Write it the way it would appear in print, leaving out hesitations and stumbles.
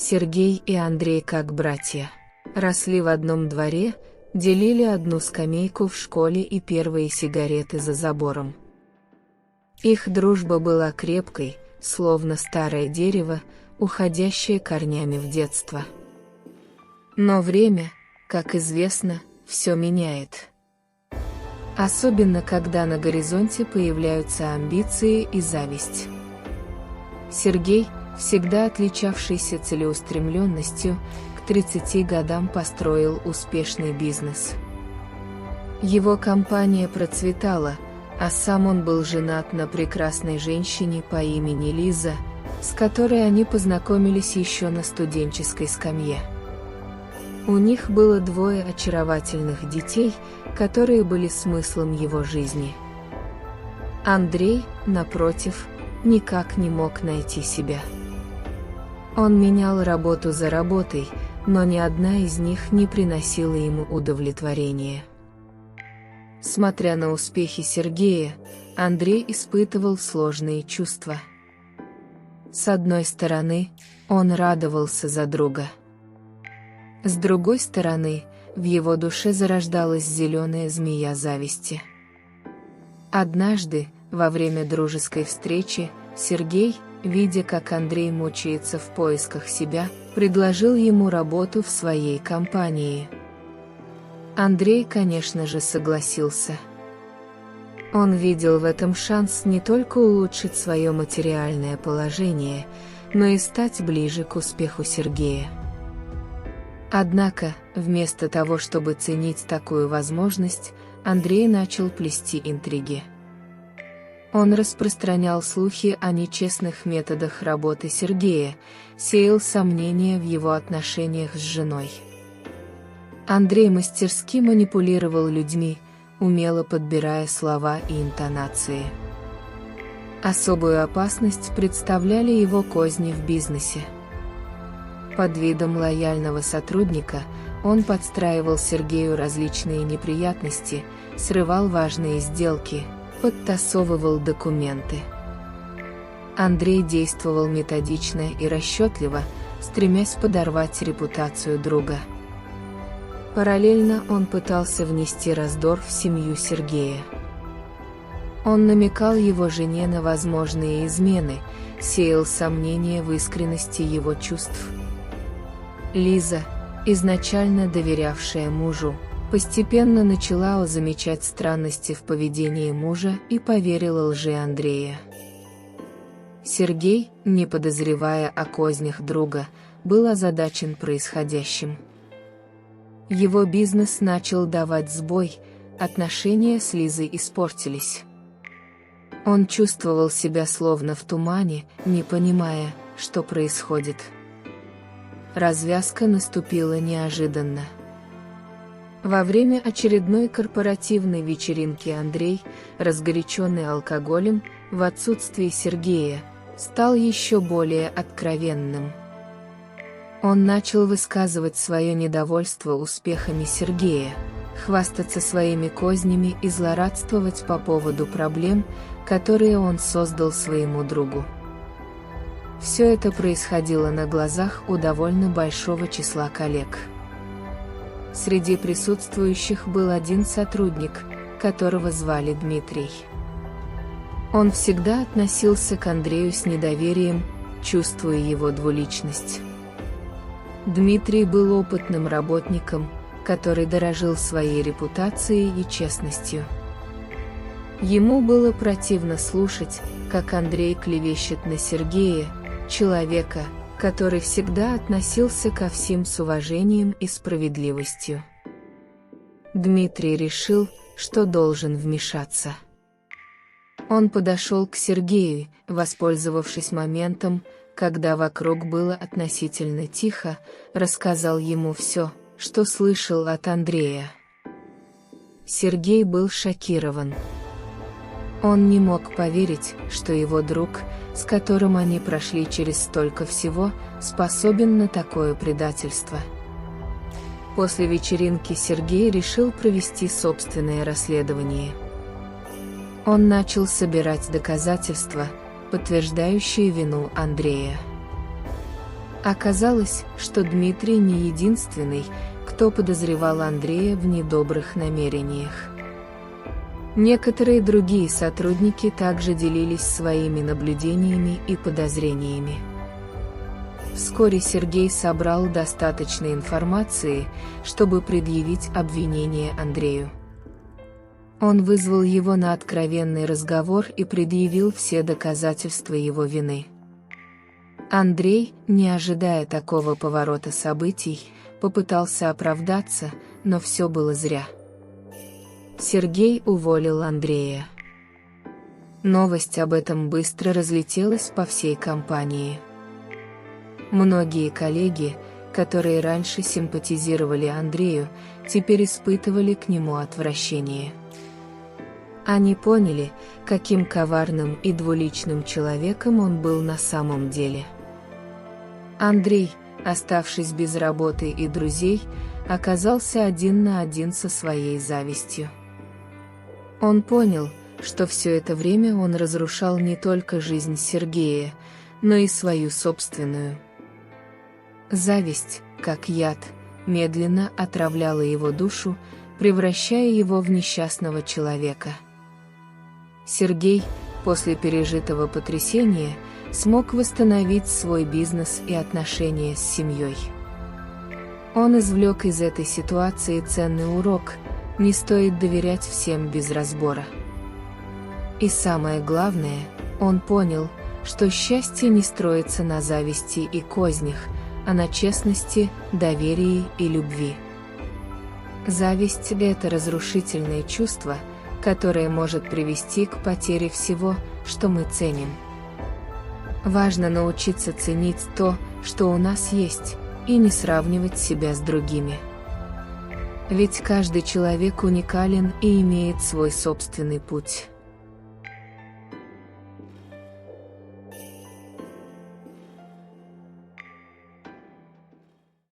Сергей и Андрей как братья. Росли в одном дворе, делили одну скамейку в школе и первые сигареты за забором. Их дружба была крепкой, словно старое дерево, уходящее корнями в детство. Но время, как известно, все меняет. Особенно когда на горизонте появляются амбиции и зависть. Сергей, всегда отличавшийся целеустремленностью, к 30 годам построил успешный бизнес. Его компания процветала, а сам он был женат на прекрасной женщине по имени Лиза, с которой они познакомились еще на студенческой скамье. У них было 2 очаровательных детей, которые были смыслом его жизни. Андрей, напротив, никак не мог найти себя. Он менял работу за работой, но ни одна из них не приносила ему удовлетворения. Смотря на успехи Сергея, Андрей испытывал сложные чувства. С одной стороны, он радовался за друга. С другой стороны, в его душе зарождалась зеленая змея зависти. Однажды, во время дружеской встречи, Сергей, видя, как Андрей мучается в поисках себя, предложил ему работу в своей компании. Андрей, конечно же, согласился. Он видел в этом шанс не только улучшить свое материальное положение, но и стать ближе к успеху Сергея. Однако, вместо того, чтобы ценить такую возможность, Андрей начал плести интриги. Он распространял слухи о нечестных методах работы Сергея, сеял сомнения в его отношениях с женой. Андрей мастерски манипулировал людьми, умело подбирая слова и интонации. Особую опасность представляли его козни в бизнесе. Под видом лояльного сотрудника он подстраивал Сергею различные неприятности, срывал важные сделки, подтасовывал документы. Андрей действовал методично и расчетливо, стремясь подорвать репутацию друга. Параллельно он пытался внести раздор в семью Сергея. Он намекал его жене на возможные измены, сеял сомнения в искренности его чувств. Лиза, изначально доверявшая мужу, постепенно начала замечать странности в поведении мужа и поверила лжи Андрея. Сергей, не подозревая о кознях друга, был озадачен происходящим. Его бизнес начал давать сбой, отношения с Лизой испортились. Он чувствовал себя словно в тумане, не понимая, что происходит. Развязка наступила неожиданно. Во время очередной корпоративной вечеринки Андрей, разгоряченный алкоголем, в отсутствие Сергея, стал еще более откровенным. Он начал высказывать свое недовольство успехами Сергея, хвастаться своими кознями и злорадствовать по поводу проблем, которые он создал своему другу. Все это происходило на глазах у довольно большого числа коллег. Среди присутствующих был один сотрудник, которого звали Дмитрий. Он всегда относился к Андрею с недоверием, чувствуя его двуличность. Дмитрий был опытным работником, который дорожил своей репутацией и честностью. Ему было противно слушать, как Андрей клевещет на Сергея, человека, который всегда относился ко всем с уважением и справедливостью. Дмитрий решил, что должен вмешаться. Он подошел к Сергею, воспользовавшись моментом, когда вокруг было относительно тихо, рассказал ему все, что слышал от Андрея. Сергей был шокирован. Он не мог поверить, что его друг, с которым они прошли через столько всего, способен на такое предательство. После вечеринки Сергей решил провести собственное расследование. Он начал собирать доказательства, подтверждающие вину Андрея. Оказалось, что Дмитрий не единственный, кто подозревал Андрея в недобрых намерениях. Некоторые другие сотрудники также делились своими наблюдениями и подозрениями. Вскоре Сергей собрал достаточно информации, чтобы предъявить обвинение Андрею. Он вызвал его на откровенный разговор и предъявил все доказательства его вины. Андрей, не ожидая такого поворота событий, попытался оправдаться, но все было зря. Сергей уволил Андрея. Новость об этом быстро разлетелась по всей компании. Многие коллеги, которые раньше симпатизировали Андрею, теперь испытывали к нему отвращение. Они поняли, каким коварным и двуличным человеком он был на самом деле. Андрей, оставшись без работы и друзей, оказался один на один со своей завистью. Он понял, что все это время он разрушал не только жизнь Сергея, но и свою собственную. Зависть, как яд, медленно отравляла его душу, превращая его в несчастного человека. Сергей, после пережитого потрясения, смог восстановить свой бизнес и отношения с семьей. Он извлек из этой ситуации ценный урок: не стоит доверять всем без разбора. И самое главное, он понял, что счастье не строится на зависти и кознях, а на честности, доверии и любви. Зависть – это разрушительное чувство, которое может привести к потере всего, что мы ценим. Важно научиться ценить то, что у нас есть, и не сравнивать себя с другими. Ведь каждый человек уникален и имеет свой собственный путь.